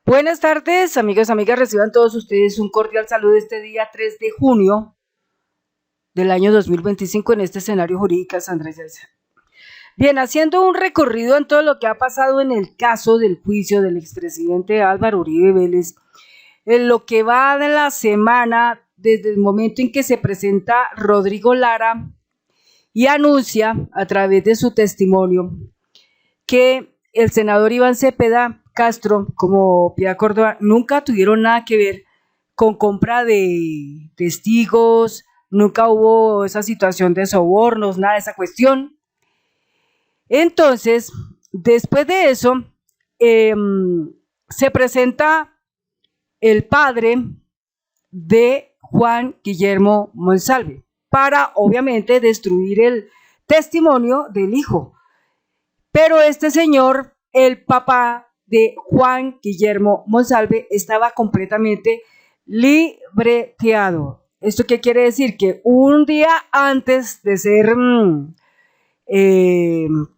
Buenas tardes, amigos, amigas, reciban todos ustedes un cordial saludo este día 3 de junio del año 2025 en este escenario jurídico Sandra Yeltsin. Bien, haciendo un recorrido en todo lo que ha pasado en el caso del juicio del expresidente Álvaro Uribe Vélez, en lo que va de la semana desde el momento en que se presenta Rodrigo Lara y anuncia a través de su testimonio que el senador Iván Cepeda Castro, como Piedad Córdoba, nunca tuvieron nada que ver con compra de testigos, nunca hubo esa situación de sobornos, nada de esa cuestión. Entonces, después de eso, se presenta el padre de Juan Guillermo Monsalve para, obviamente, destruir el testimonio del hijo. Pero este señor, el papá de Juan Guillermo Monsalve, estaba completamente libreteado. ¿Esto qué quiere decir? Que un día antes de ser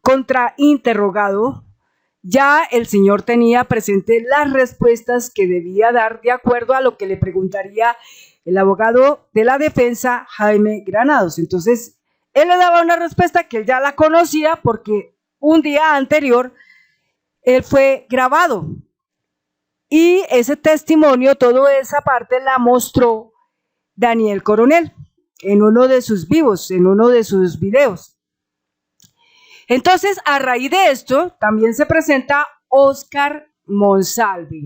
contrainterrogado, ya el señor tenía presente las respuestas que debía dar de acuerdo a lo que le preguntaría el abogado de la defensa, Jaime Granados. Entonces, él le daba una respuesta que él ya la conocía porque un día anterior él fue grabado y ese testimonio, toda esa parte la mostró Daniel Coronel en uno de sus vivos, en uno de sus videos. Entonces, a raíz de esto, también se presenta Óscar Monsalve,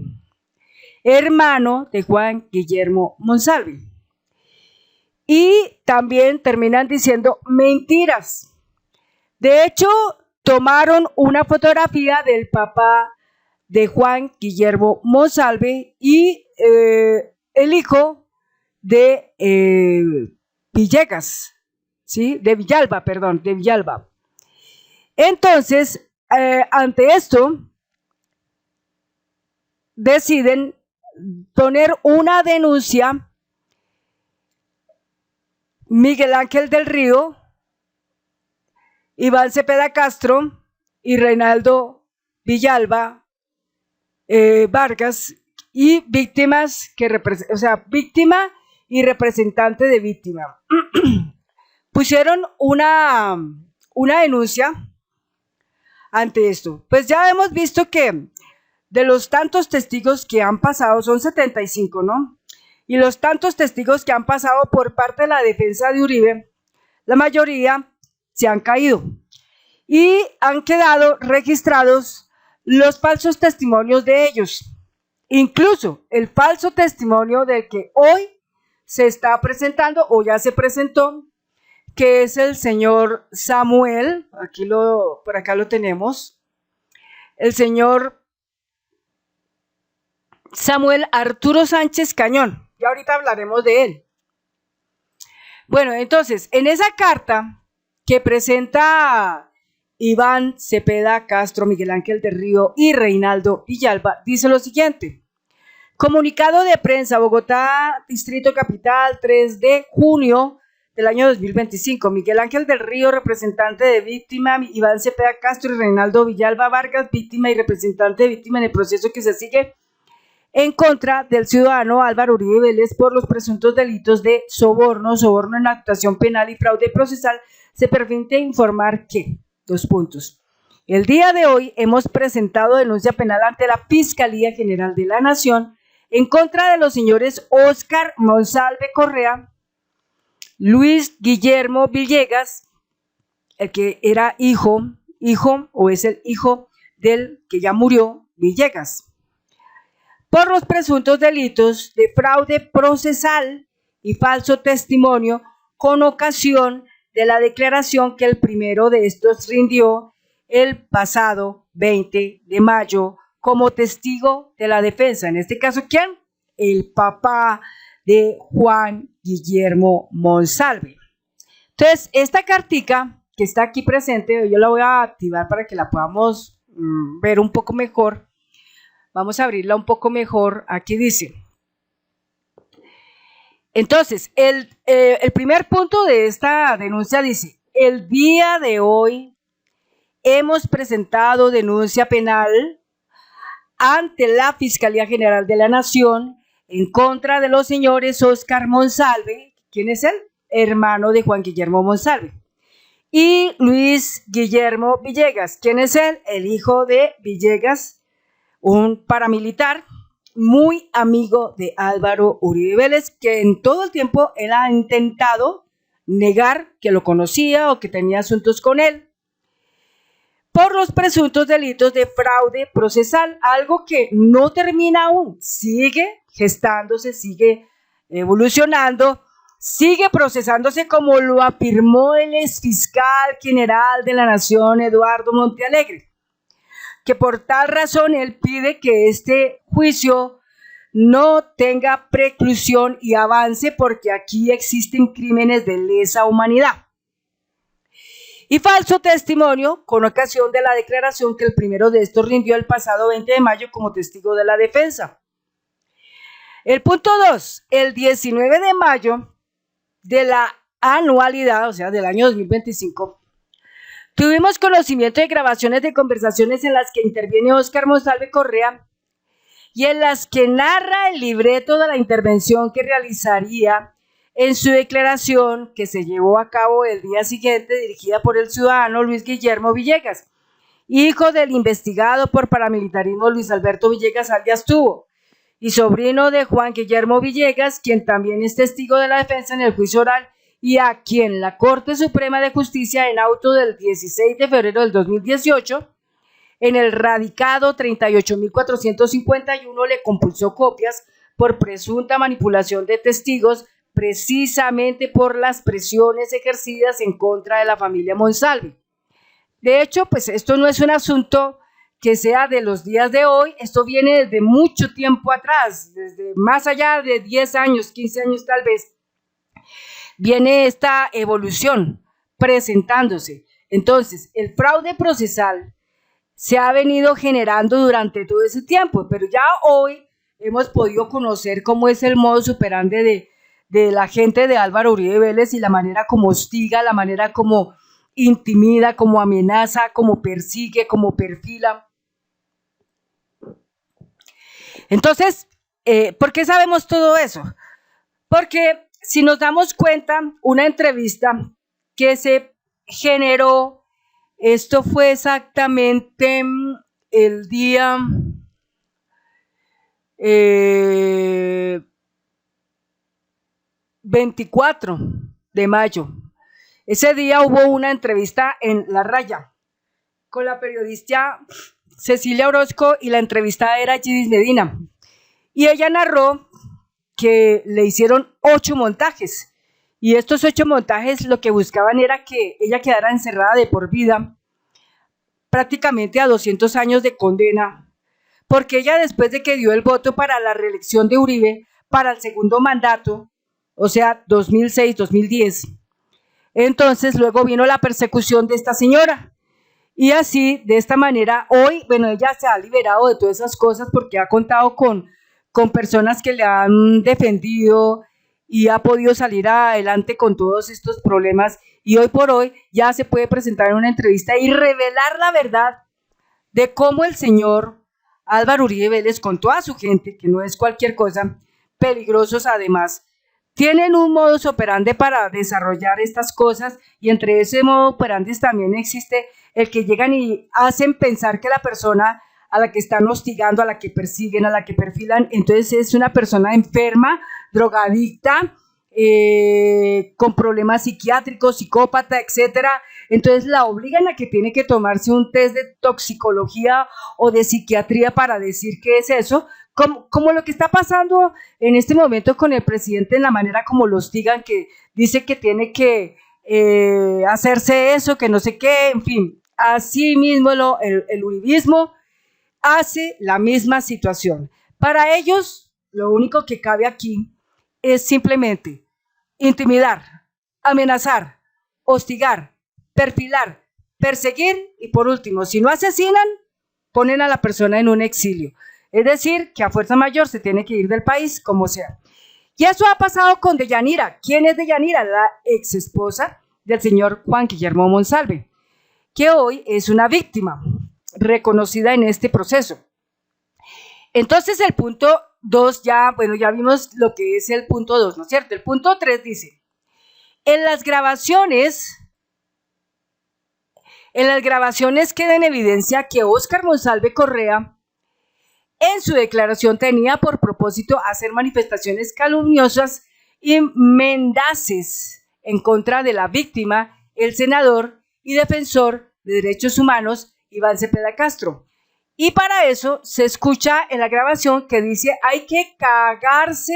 hermano de Juan Guillermo Monsalve. Y también terminan diciendo mentiras. De hecho, tomaron una fotografía del papá de Juan Guillermo Monsalve y el hijo de Villegas, ¿sí? De Villalba, perdón, de Villalba. Entonces, ante esto, deciden poner una denuncia Miguel Ángel del Río, Iván Cepeda Castro y Reinaldo Villalba Vargas y víctimas víctima y representante de víctima. Pusieron una denuncia ante esto. Pues ya hemos visto que de los tantos testigos que han pasado, son 75, ¿no? Y los tantos testigos que han pasado por parte de la defensa de Uribe, la mayoría se han caído y han quedado registrados los falsos testimonios de ellos, incluso el falso testimonio del que hoy se está presentando o ya se presentó, que es el señor Samuel, por acá lo tenemos, el señor Samuel Arturo Sánchez Cañón, y ahorita hablaremos de él. Bueno, entonces, en esa carta que presenta Iván Cepeda Castro, Miguel Ángel del Río y Reinaldo Villalba, dice lo siguiente: comunicado de prensa, Bogotá, Distrito Capital, 3 de junio del año 2025. Miguel Ángel del Río, representante de víctima, Iván Cepeda Castro y Reinaldo Villalba Vargas, víctima y representante de víctima en el proceso que se sigue en contra del ciudadano Álvaro Uribe Vélez por los presuntos delitos de soborno en actuación penal y fraude procesal, se permite informar que, el día de hoy hemos presentado denuncia penal ante la Fiscalía General de la Nación en contra de los señores Óscar Monsalve Correa, Luis Guillermo Villegas, el que era hijo o es el hijo del que ya murió, Villegas, por los presuntos delitos de fraude procesal y falso testimonio con ocasión de la declaración que el primero de estos rindió el pasado 20 de mayo como testigo de la defensa. En este caso, ¿quién? El papá de Juan Guillermo Monsalve. Entonces, esta cartica que está aquí presente, yo la voy a activar para que la podamos ver un poco mejor. Vamos a abrirla un poco mejor. Aquí dice. Entonces, el primer punto de esta denuncia dice: el día de hoy hemos presentado denuncia penal ante la Fiscalía General de la Nación en contra de los señores Óscar Monsalve, ¿quién es él? Hermano de Juan Guillermo Monsalve, y Luis Guillermo Villegas, ¿quién es él? El hijo de Villegas, un paramilitar muy amigo de Álvaro Uribe Vélez, que en todo el tiempo él ha intentado negar que lo conocía o que tenía asuntos con él, por los presuntos delitos de fraude procesal, algo que no termina aún, sigue gestándose, sigue evolucionando, sigue procesándose, como lo afirmó el exfiscal general de la Nación, Eduardo Montealegre, que por tal razón él pide que este juicio no tenga preclusión y avance, porque aquí existen crímenes de lesa humanidad y falso testimonio con ocasión de la declaración que el primero de estos rindió el pasado 20 de mayo como testigo de la defensa. El punto 2, el 19 de mayo de la anualidad, o sea, del año 2025, tuvimos conocimiento de grabaciones de conversaciones en las que interviene Óscar Monsalve Correa y en las que narra el libreto de la intervención que realizaría en su declaración que se llevó a cabo el día siguiente, dirigida por el ciudadano Luis Guillermo Villegas, hijo del investigado por paramilitarismo Luis Alberto Villegas alias Tubo, y sobrino de Juan Guillermo Villegas, quien también es testigo de la defensa en el juicio oral y a quien la Corte Suprema de Justicia, en auto del 16 de febrero del 2018, en el radicado 38.451, le compulsó copias por presunta manipulación de testigos, precisamente por las presiones ejercidas en contra de la familia Monsalve. De hecho, pues esto no es un asunto que sea de los días de hoy, esto viene desde mucho tiempo atrás, desde más allá de 10 años, 15 años tal vez, viene esta evolución presentándose. Entonces, el fraude procesal se ha venido generando durante todo ese tiempo, pero ya hoy hemos podido conocer cómo es el modus operandi de la gente de Álvaro Uribe Vélez y la manera como hostiga, la manera como intimida, como amenaza, como persigue, como perfila. Entonces, ¿por qué sabemos todo eso? Porque si nos damos cuenta, una entrevista que se generó, esto fue exactamente el día 24 de mayo. Ese día hubo una entrevista en La Raya con la periodista Cecilia Orozco y la entrevistada era Gidis Medina. Y ella narró que le hicieron 8 montajes. Y estos 8 montajes lo que buscaban era que ella quedara encerrada de por vida, prácticamente a 200 años de condena, porque ella, después de que dio el voto para la reelección de Uribe para el segundo mandato, o sea, 2006-2010, entonces luego vino la persecución de esta señora. Y así, de esta manera, hoy, bueno, ella se ha liberado de todas esas cosas porque ha contado con personas que le han defendido y ha podido salir adelante con todos estos problemas. Y hoy por hoy ya se puede presentar en una entrevista y revelar la verdad de cómo el señor Álvaro Uribe Vélez, con toda su gente, que no es cualquier cosa, peligrosos además, tienen un modus operandi para desarrollar estas cosas, y entre ese modus operandi también existe el que llegan y hacen pensar que la persona a la que están hostigando, a la que persiguen, a la que perfilan, entonces es una persona enferma, drogadicta, con problemas psiquiátricos, psicópata, etcétera. Entonces la obligan a que tiene que tomarse un test de toxicología o de psiquiatría para decir qué es eso, como lo que está pasando en este momento con el presidente, en la manera como lo hostigan, que dice que tiene que hacerse eso, que no sé qué, en fin. Así mismo el uribismo hace la misma situación. Para ellos, lo único que cabe aquí es simplemente intimidar, amenazar, hostigar, perfilar, perseguir y, por último, si no asesinan, ponen a la persona en un exilio. Es decir, que a fuerza mayor se tiene que ir del país como sea. Y eso ha pasado con Deyanira. ¿Quién es Deyanira? La ex esposa del señor Juan Guillermo Monsalve, que hoy es una víctima reconocida en este proceso. Entonces el punto 2 ya vimos lo que es el punto 2, ¿no es cierto? El punto 3 dice, en las grabaciones queda en evidencia que Óscar Monsalve Correa en su declaración tenía por propósito hacer manifestaciones calumniosas y mendaces en contra de la víctima, el senador y defensor de derechos humanos Iván Cepeda Castro. Y para eso se escucha en la grabación que dice hay que cagarse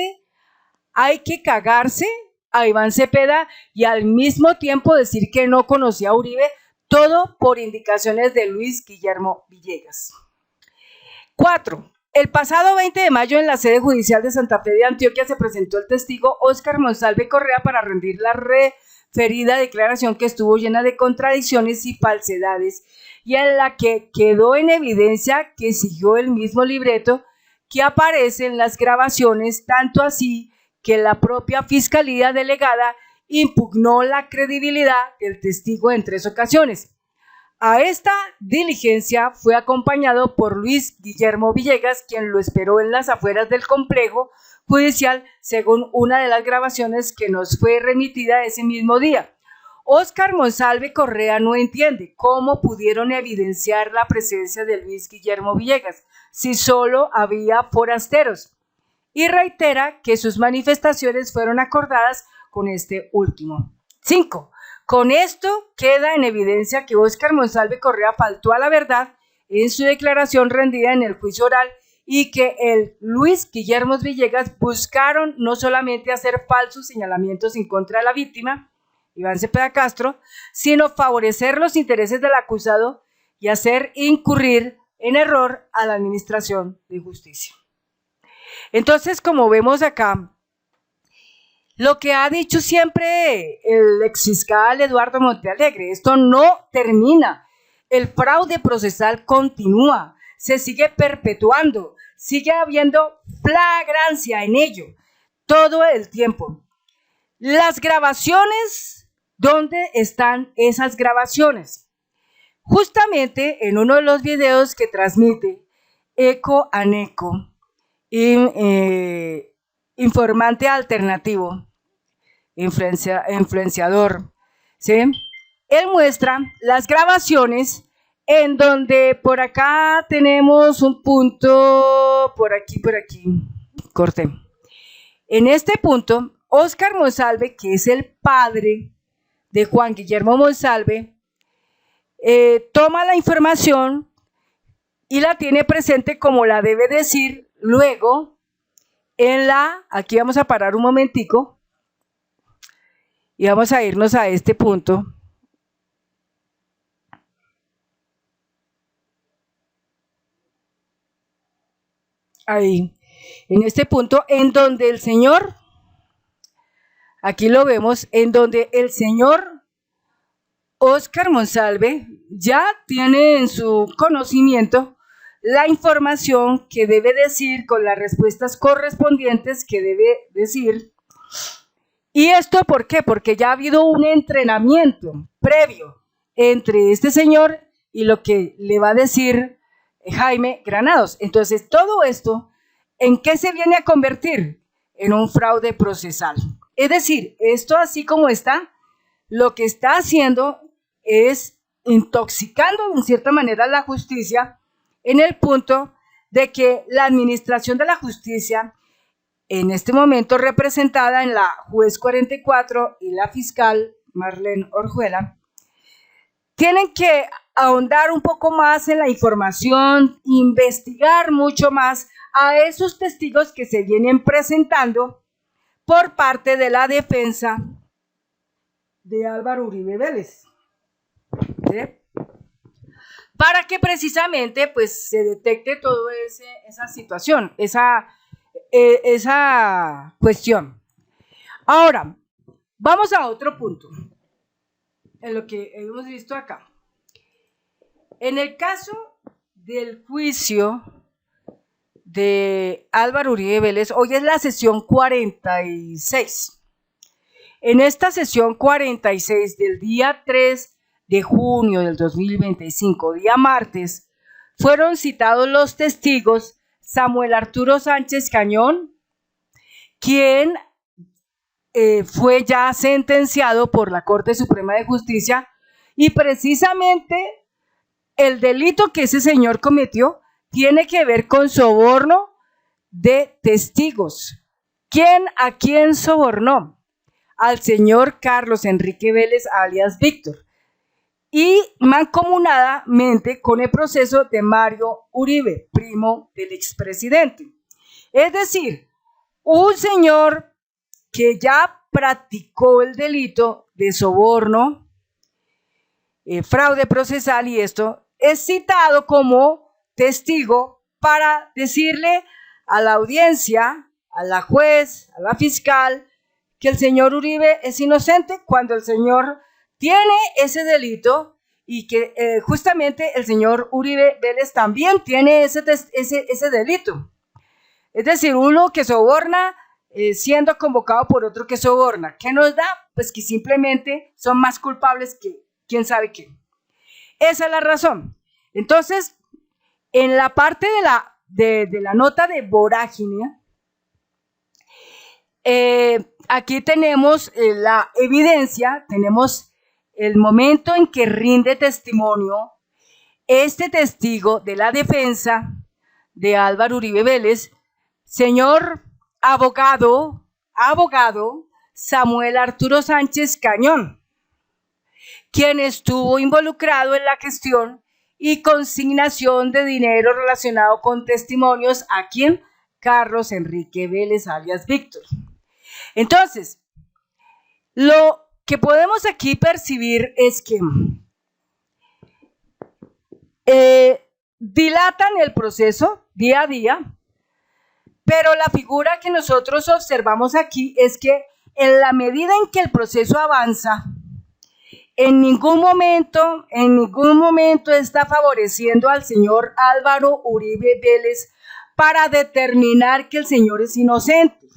a Iván Cepeda y al mismo tiempo decir que no conocía a Uribe, todo por indicaciones de Luis Guillermo Villegas. 4. El pasado 20 de mayo en la sede judicial de Santa Fe de Antioquia se presentó el testigo Óscar Monsalve Correa para rendir la referida declaración que estuvo llena de contradicciones y falsedades y en la que quedó en evidencia que siguió el mismo libreto que aparece en las grabaciones, tanto así que la propia fiscalía delegada impugnó la credibilidad del testigo en 3 ocasiones. A esta diligencia fue acompañado por Luis Guillermo Villegas, quien lo esperó en las afueras del complejo judicial, según una de las grabaciones que nos fue remitida ese mismo día. Óscar Monsalve Correa no entiende cómo pudieron evidenciar la presencia de Luis Guillermo Villegas si solo había forasteros, y reitera que sus manifestaciones fueron acordadas con este último. 5. Con esto queda en evidencia que Óscar Monsalve Correa faltó a la verdad en su declaración rendida en el juicio oral y que el Luis Guillermo Villegas buscaron no solamente hacer falsos señalamientos en contra de la víctima, Iván Cepeda Castro, sino favorecer los intereses del acusado y hacer incurrir en error a la administración de justicia. Entonces, como vemos acá, lo que ha dicho siempre el exfiscal Eduardo Montealegre, esto no termina, el fraude procesal continúa, se sigue perpetuando, sigue habiendo flagrancia en ello todo el tiempo. Las grabaciones, ¿dónde están esas grabaciones? Justamente en uno de los videos que transmite Eco Aneco, informante alternativo, influenciador, ¿sí? Él muestra las grabaciones en donde por acá tenemos un punto, por aquí, corté. En este punto, Óscar Monsalve, que es el padre de Juan Guillermo Monsalve, toma la información y la tiene presente como la debe decir. Luego, aquí vamos a parar un momentico y vamos a irnos a este punto. Ahí, en este punto en donde el señor, aquí lo vemos, en donde el señor Óscar Monsalve ya tiene en su conocimiento la información que debe decir con las respuestas correspondientes que debe decir. ¿Y esto por qué? Porque ya ha habido un entrenamiento previo entre este señor y lo que le va a decir Jaime Granados. Entonces, todo esto, ¿en qué se viene a convertir? En un fraude procesal. Es decir, esto así como está, lo que está haciendo es intoxicando en cierta manera la justicia en el punto de que la administración de la justicia, en este momento representada en la juez 44 y la fiscal Marlene Orjuela, tienen que ahondar un poco más en la información, investigar mucho más a esos testigos que se vienen presentando por parte de la defensa de Álvaro Uribe Vélez, ¿sí? Para que precisamente pues se detecte toda esa situación, esa cuestión. Ahora, vamos a otro punto, en lo que hemos visto acá. En el caso del juicio de Álvaro Uribe Vélez, hoy es la sesión 46. En esta sesión 46 del día 3 de junio del 2025, día martes, fueron citados los testigos Samuel Arturo Sánchez Cañón, quien fue ya sentenciado por la Corte Suprema de Justicia, y precisamente el delito que ese señor cometió tiene que ver con soborno de testigos. ¿A quién sobornó? Al señor Carlos Enrique Vélez, alias Víctor, y mancomunadamente con el proceso de Mario Uribe, primo del expresidente. Es decir, un señor que ya practicó el delito de soborno, fraude procesal, y esto es citado como testigo para decirle a la audiencia, a la juez, a la fiscal, que el señor Uribe es inocente cuando el señor tiene ese delito, y que justamente el señor Uribe Vélez también tiene ese delito. Es decir, uno que soborna siendo convocado por otro que soborna. ¿Qué nos da? Pues que simplemente son más culpables que quién sabe qué. Esa es la razón. Entonces, en la parte de la nota de vorágine, aquí tenemos la evidencia, tenemos el momento en que rinde testimonio este testigo de la defensa de Álvaro Uribe Vélez, señor abogado Samuel Arturo Sánchez Cañón, quien estuvo involucrado en la gestión y consignación de dinero relacionado con testimonios a quien Carlos Enrique Vélez, alias Víctor. Entonces, lo que podemos aquí percibir es que dilatan el proceso día a día, pero la figura que nosotros observamos aquí es que en la medida en que el proceso avanza, en ningún momento está favoreciendo al señor Álvaro Uribe Vélez para determinar que el señor es inocente.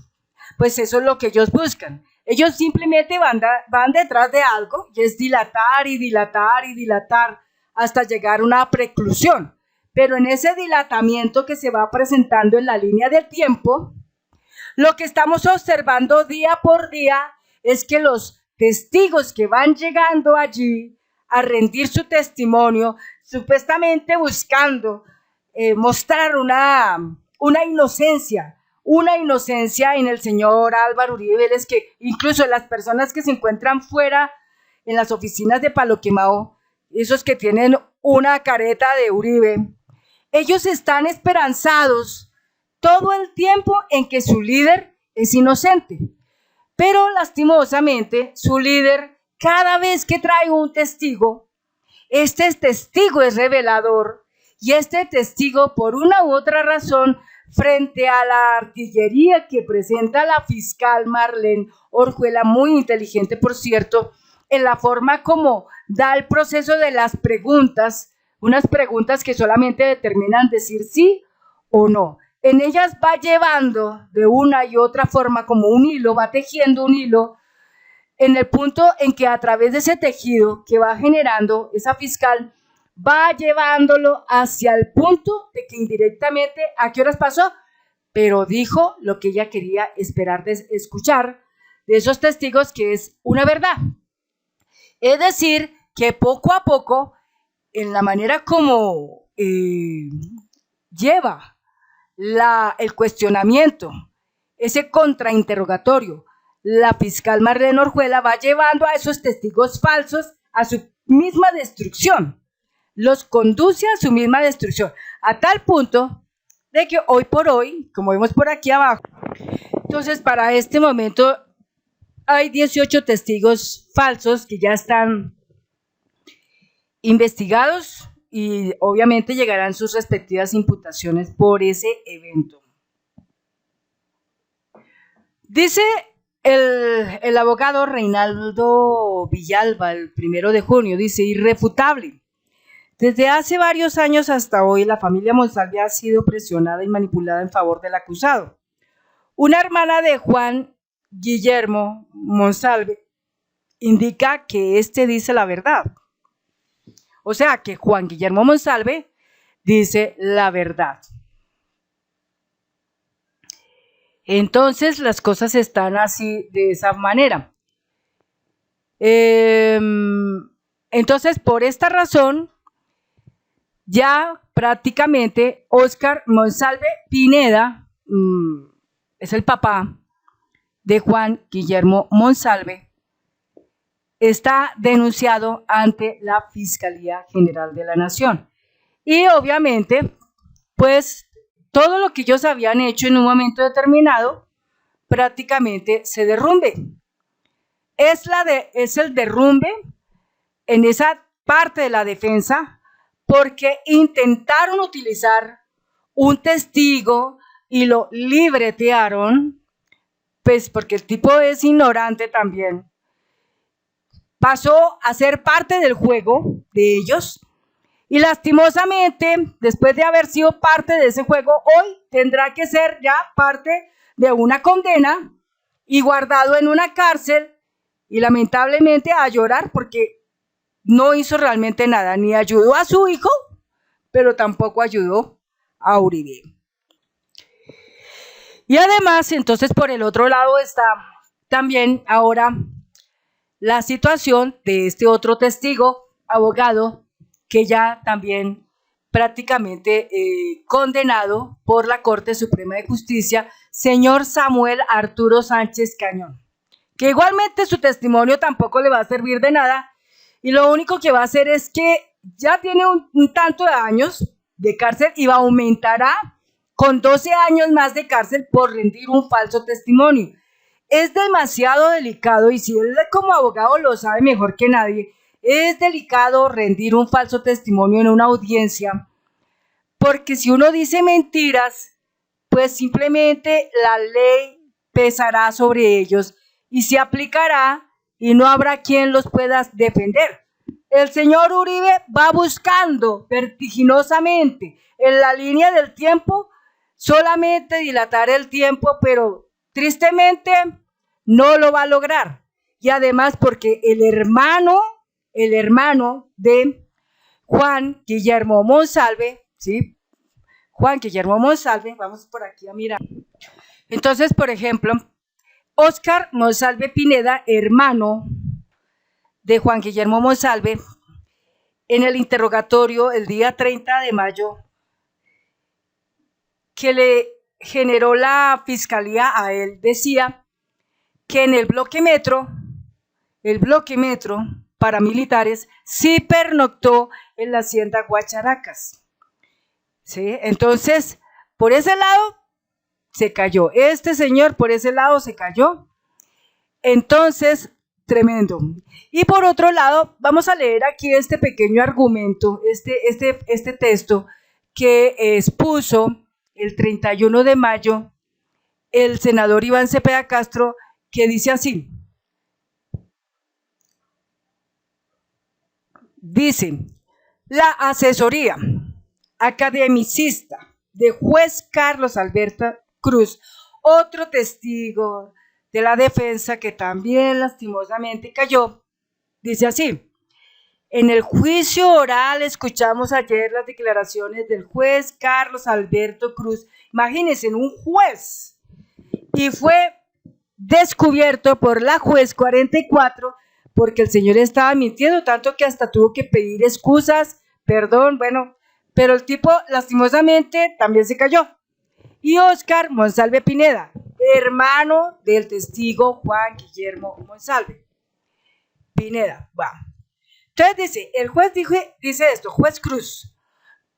Pues eso es lo que ellos buscan. Ellos simplemente van detrás de algo, y es dilatar y dilatar y dilatar hasta llegar a una preclusión. Pero en ese dilatamiento que se va presentando en la línea del tiempo, lo que estamos observando día por día es que los testigos que van llegando allí a rendir su testimonio, supuestamente buscando mostrar una inocencia en el señor Álvaro Uribe Vélez, que incluso las personas que se encuentran fuera en las oficinas de Palo Quemado, esos que tienen una careta de Uribe, ellos están esperanzados todo el tiempo en que su líder es inocente. Pero lastimosamente su líder, cada vez que trae un testigo, este testigo es revelador, y este testigo, por una u otra razón, frente a la artillería que presenta la fiscal Marlene Orjuela, muy inteligente por cierto, en la forma como da el proceso de las preguntas, unas preguntas que solamente determinan decir sí o no. En ellas va llevando de una y otra forma como un hilo, va tejiendo un hilo, en el punto en que a través de ese tejido que va generando esa fiscal, va llevándolo hacia el punto de que indirectamente, ¿a qué horas pasó? Pero dijo lo que ella quería esperar de escuchar de esos testigos, que es una verdad. Es decir, que poco a poco, en la manera como lleva el cuestionamiento, ese contrainterrogatorio, la fiscal Marlene Orjuela va llevando a esos testigos falsos a su misma destrucción, los conduce a su misma destrucción, a tal punto de que hoy por hoy, como vemos por aquí abajo, entonces para este momento hay 18 testigos falsos que ya están investigados, y obviamente llegarán sus respectivas imputaciones por ese evento. Dice el abogado Reinaldo Villalba, el 1 de junio, dice: irrefutable. Desde hace varios años hasta hoy, la familia Monsalve ha sido presionada y manipulada en favor del acusado. Una hermana de Juan Guillermo Monsalve indica que éste dice la verdad. O sea, que Juan Guillermo Monsalve dice la verdad. Entonces las cosas están así, de esa manera. Entonces, por esta razón, ya prácticamente Óscar Monsalve Pineda es el papá de Juan Guillermo Monsalve, está denunciado ante la Fiscalía General de la Nación. Y obviamente, pues todo lo que ellos habían hecho en un momento determinado prácticamente se derrumbe. Es el derrumbe en esa parte de la defensa porque intentaron utilizar un testigo y lo libretearon, pues porque el tipo es ignorante también. Pasó a ser parte del juego de ellos y lastimosamente, después de haber sido parte de ese juego, hoy tendrá que ser ya parte de una condena y guardado en una cárcel y lamentablemente a llorar porque no hizo realmente nada, ni ayudó a su hijo, pero tampoco ayudó a Uribe. Y además, entonces por el otro lado está también ahora la situación de este otro testigo, abogado, que ya también prácticamente condenado por la Corte Suprema de Justicia, señor Samuel Arturo Sánchez Cañón, que igualmente su testimonio tampoco le va a servir de nada y lo único que va a hacer es que ya tiene un tanto de años de cárcel y aumentará con 12 años más de cárcel por rendir un falso testimonio. Es demasiado delicado y si él como abogado lo sabe mejor que nadie, es delicado rendir un falso testimonio en una audiencia, porque si uno dice mentiras, pues simplemente la ley pesará sobre ellos y se aplicará y no habrá quien los pueda defender. El señor Uribe va buscando vertiginosamente en la línea del tiempo solamente dilatar el tiempo, pero tristemente no lo va a lograr. Y además porque el hermano de Juan Guillermo Monsalve, ¿sí? Juan Guillermo Monsalve, vamos por aquí a mirar. Entonces, por ejemplo, Óscar Monsalve Pineda, hermano de Juan Guillermo Monsalve, en el interrogatorio el día 30 de mayo, que le generó la fiscalía a él, decía que en el bloque metro paramilitares sí pernoctó en la hacienda Guacharacas. ¿Sí? Entonces, por ese lado se cayó. Este señor por ese lado se cayó. Entonces, tremendo. Y por otro lado, vamos a leer aquí este pequeño argumento, este texto que expuso el 31 de mayo el senador Iván Cepeda Castro, que dice así. Dice, la asesoría academicista de juez Carlos Alberto Cruz, otro testigo de la defensa que también lastimosamente cayó, dice así. En el juicio oral escuchamos ayer las declaraciones del juez Carlos Alberto Cruz. Imagínense, un juez. Y fue descubierto por la juez 44 porque el señor estaba mintiendo, tanto que hasta tuvo que pedir excusas, perdón, bueno, pero el tipo lastimosamente también se cayó. Y Óscar Monsalve Pineda, hermano del testigo Juan Guillermo Monsalve Pineda. Wow. Entonces dice, el juez dice esto, juez Cruz,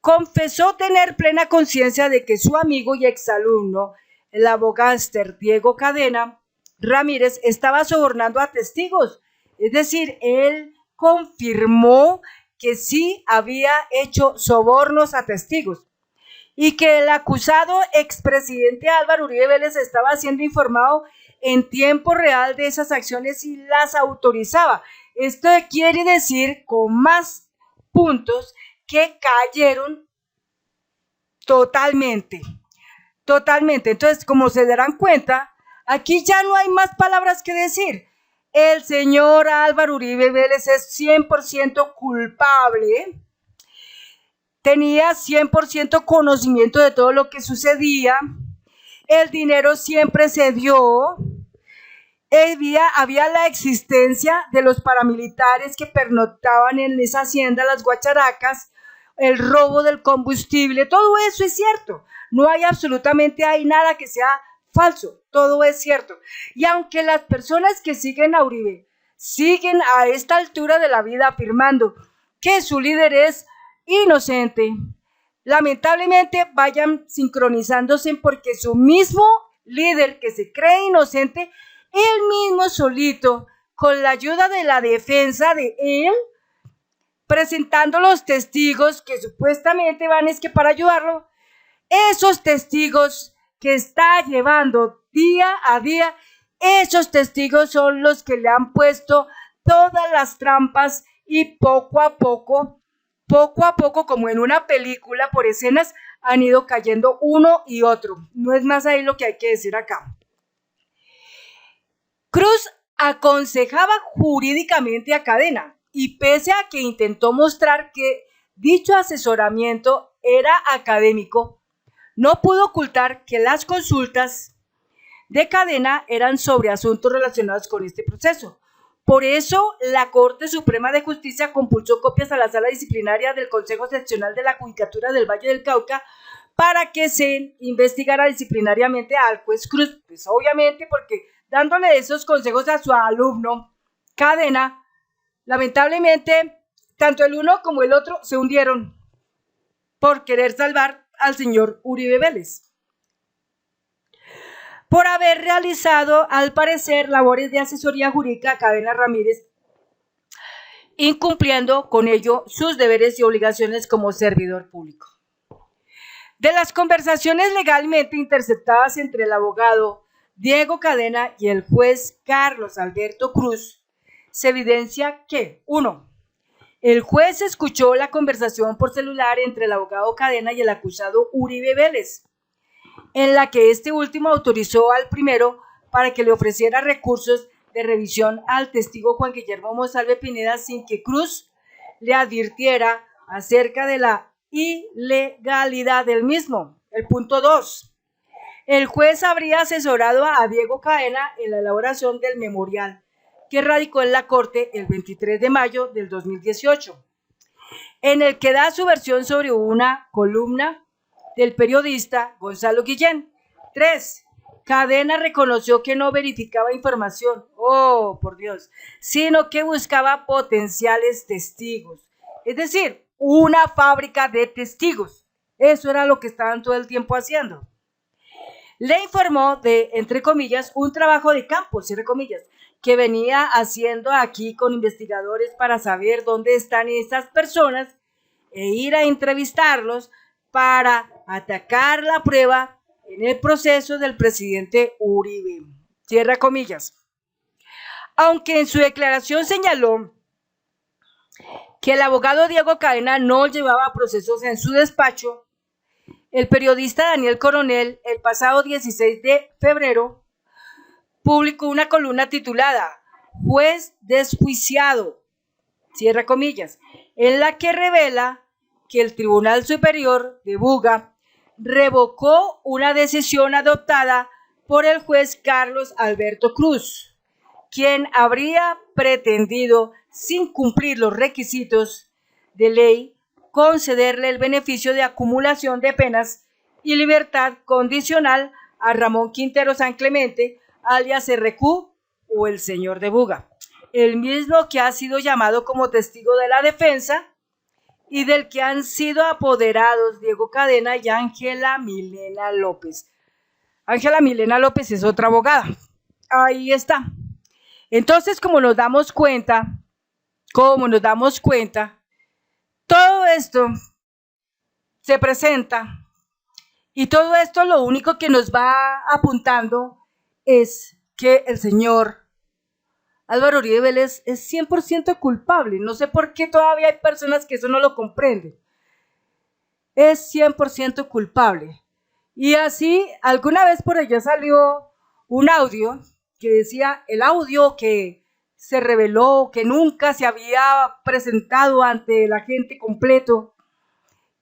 confesó tener plena conciencia de que su amigo y exalumno, el abogánster Diego Cadena Ramírez, estaba sobornando a testigos. Es decir, él confirmó que sí había hecho sobornos a testigos y que el acusado expresidente Álvaro Uribe Vélez estaba siendo informado en tiempo real de esas acciones y las autorizaba. Esto quiere decir, con más puntos, que cayeron totalmente. Entonces, como se darán cuenta, aquí ya no hay más palabras que decir. El señor Álvaro Uribe Vélez es 100% culpable. Tenía 100% conocimiento de todo lo que sucedía. el dinero siempre se dio. Había la existencia de los paramilitares que pernoctaban en esa hacienda, las guacharacas, el robo del combustible, todo eso es cierto. No hay absolutamente hay nada que sea falso, todo es cierto. Y aunque las personas que siguen a Uribe siguen a esta altura de la vida afirmando que su líder es inocente, lamentablemente vayan sincronizándose porque su mismo líder que se cree inocente, él mismo solito, con la ayuda de la defensa de él, presentando los testigos que supuestamente van es que para ayudarlo, esos testigos que está llevando día a día, esos testigos son los que le han puesto todas las trampas y poco a poco, como en una película por escenas, han ido cayendo uno y otro. No es más ahí lo que hay que decir acá. Cruz aconsejaba jurídicamente a Cadena y pese a que intentó mostrar que dicho asesoramiento era académico, no pudo ocultar que las consultas de Cadena eran sobre asuntos relacionados con este proceso. Por eso, la Corte Suprema de Justicia compulsó copias a la Sala Disciplinaria del Consejo Seccional de la Judicatura del Valle del Cauca para que se investigara disciplinariamente al juez Cruz. Pues obviamente porque dándole esos consejos a su alumno Cadena, lamentablemente tanto el uno como el otro se hundieron por querer salvar al señor Uribe Vélez, por haber realizado, al parecer, labores de asesoría jurídica a Cadena Ramírez, incumpliendo con ello sus deberes y obligaciones como servidor público. De las conversaciones legalmente interceptadas entre el abogado Diego Cadena y el juez Carlos Alberto Cruz, se evidencia que, 1. El juez escuchó la conversación por celular entre el abogado Cadena y el acusado Uribe Vélez, en la que este último autorizó al primero para que le ofreciera recursos de revisión al testigo Juan Guillermo Monsalve Pineda sin que Cruz le advirtiera acerca de la ilegalidad del mismo. El punto 2. El juez habría asesorado a Diego Cadena en la elaboración del memorial que radicó en la Corte el 23 de mayo del 2018, en el que da su versión sobre una columna del periodista Gonzalo Guillén. 3. Cadena reconoció que no verificaba información, oh por Dios, sino que buscaba potenciales testigos, es decir, una fábrica de testigos. Eso era lo que estaban todo el tiempo haciendo. Le informó de, entre comillas, un trabajo de campo, cierre comillas, que venía haciendo aquí con investigadores para saber dónde están estas personas e ir a entrevistarlos para atacar la prueba en el proceso del presidente Uribe. Cierra comillas. Aunque en su declaración señaló que el abogado Diego Cadena no llevaba procesos en su despacho, el periodista Daniel Coronel, el pasado 16 de febrero, publicó una columna titulada Juez desjuiciado, cierra comillas, en la que revela que el Tribunal Superior de Buga revocó una decisión adoptada por el juez Carlos Alberto Cruz, quien habría pretendido, sin cumplir los requisitos de ley, concederle el beneficio de acumulación de penas y libertad condicional a Ramón Quintero San Clemente, alias RQ o el señor de Buga, el mismo que ha sido llamado como testigo de la defensa y del que han sido apoderados Diego Cadena y Ángela Milena López. Ángela Milena López es otra abogada. Ahí está. Entonces, como nos damos cuenta, todo esto se presenta y todo esto lo único que nos va apuntando es que el señor Álvaro Uribe Vélez es 100% culpable. No sé por qué todavía hay personas que eso no lo comprenden. Es 100% culpable. Y así, alguna vez por allá salió un audio que decía, el audio que se reveló, que nunca se había presentado ante la gente completo,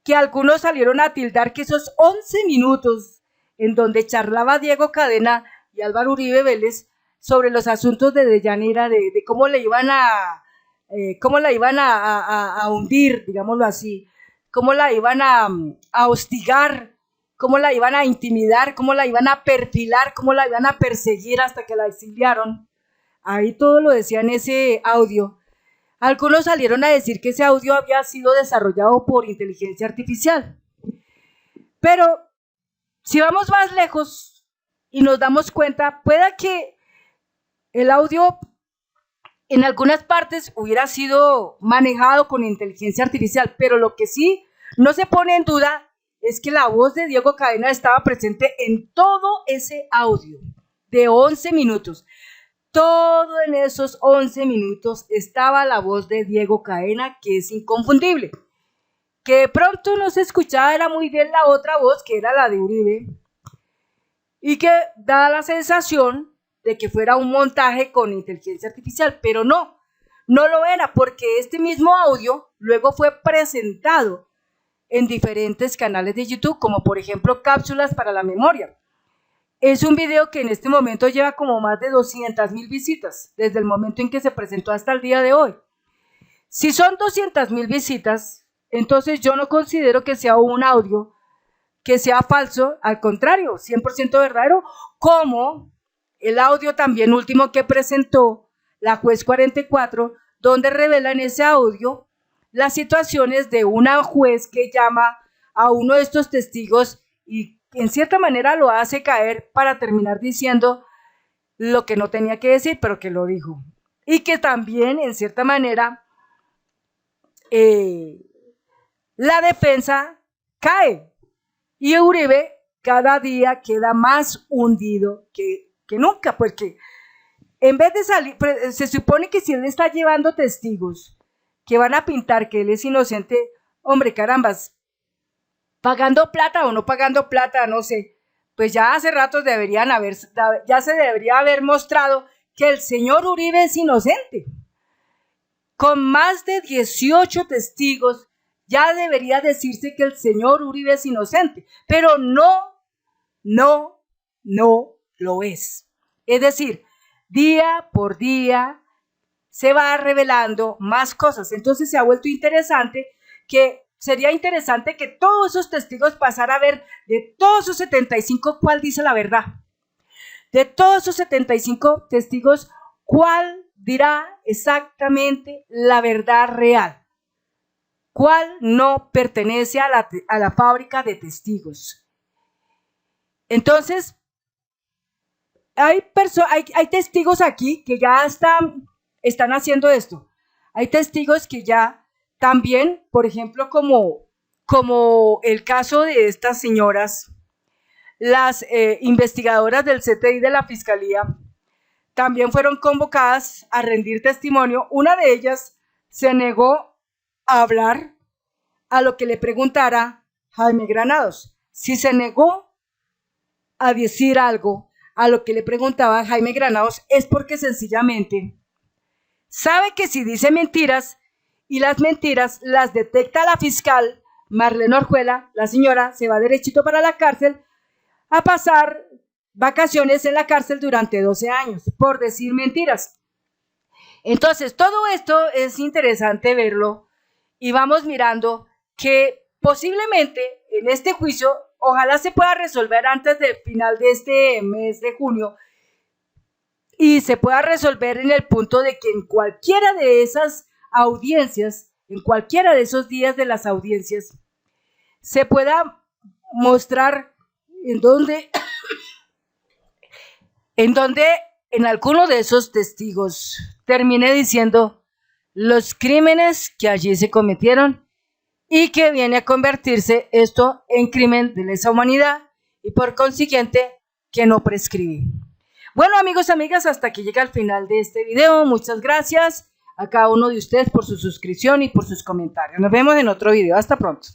que algunos salieron a tildar que esos 11 minutos en donde charlaba Diego Cadena y Álvaro Uribe Vélez sobre los asuntos de Deyanira, de cómo le iban cómo la iban a hundir, digámoslo así, cómo la iban a hostigar, cómo la iban a intimidar, cómo la iban a perfilar, cómo la iban a perseguir hasta que la exiliaron. Ahí todo lo decía en ese audio. Algunos salieron a decir que ese audio había sido desarrollado por inteligencia artificial. Pero si vamos más lejos y nos damos cuenta, pueda que el audio en algunas partes hubiera sido manejado con inteligencia artificial, pero lo que sí no se pone en duda es que la voz de Diego Cadena estaba presente en todo ese audio de 11 minutos. Todo en esos 11 minutos estaba la voz de Diego Cadena, que es inconfundible. Que de pronto no se escuchaba, era muy bien la otra voz, que era la de Uribe, y que da la sensación de que fuera un montaje con inteligencia artificial, pero no lo era, porque este mismo audio luego fue presentado en diferentes canales de YouTube, como por ejemplo Cápsulas para la Memoria. Es un video que en este momento lleva como más de 200,000 visitas, desde el momento en que se presentó hasta el día de hoy. Si son 200,000 visitas, entonces yo no considero que sea un audio que sea falso, al contrario, 100% verdadero, como el audio también último que presentó la juez 44, donde revela en ese audio las situaciones de una juez que llama a uno de estos testigos y en cierta manera lo hace caer para terminar diciendo lo que no tenía que decir, pero que lo dijo. Y que también, en cierta manera, la defensa cae. Y Uribe cada día queda más hundido que nunca, porque en vez de salir, se supone que si él está llevando testigos que van a pintar que él es inocente, hombre, carambas, pagando plata o no pagando plata, no sé, pues ya hace rato ya se debería haber mostrado que el señor Uribe es inocente. Con más de 18 testigos, ya debería decirse que el señor Uribe es inocente, pero no lo es. Es decir, día por día se va revelando más cosas. Entonces se ha vuelto interesante que sería interesante que todos esos testigos pasaran a ver de todos esos 75 cuál dice la verdad. De todos esos 75 testigos, cuál dirá exactamente la verdad real. ¿Cuál no pertenece a la fábrica de testigos? Entonces, hay testigos aquí que ya están haciendo esto. Hay testigos que ya también, por ejemplo, como el caso de estas señoras, las investigadoras del CTI de la Fiscalía, también fueron convocadas a rendir testimonio. Una de ellas se negó a hablar a lo que le preguntara Jaime Granados. Si se negó a decir algo a lo que le preguntaba Jaime Granados es porque sencillamente sabe que si dice mentiras y las mentiras las detecta la fiscal Marlene Orjuela, la señora se va derechito para la cárcel a pasar vacaciones en la cárcel durante 12 años por decir mentiras. Entonces todo esto es interesante verlo y vamos mirando que posiblemente en este juicio ojalá se pueda resolver antes del final de este mes de junio y se pueda resolver en el punto de que en cualquiera de esas audiencias, en cualquiera de esos días de las audiencias, se pueda mostrar en donde en alguno de esos testigos termine diciendo los crímenes que allí se cometieron y que viene a convertirse esto en crimen de lesa humanidad y por consiguiente que no prescribe. Bueno, amigos, amigas, hasta aquí llega el final de este video. Muchas gracias a cada uno de ustedes por su suscripción y por sus comentarios. Nos vemos en otro video. Hasta pronto.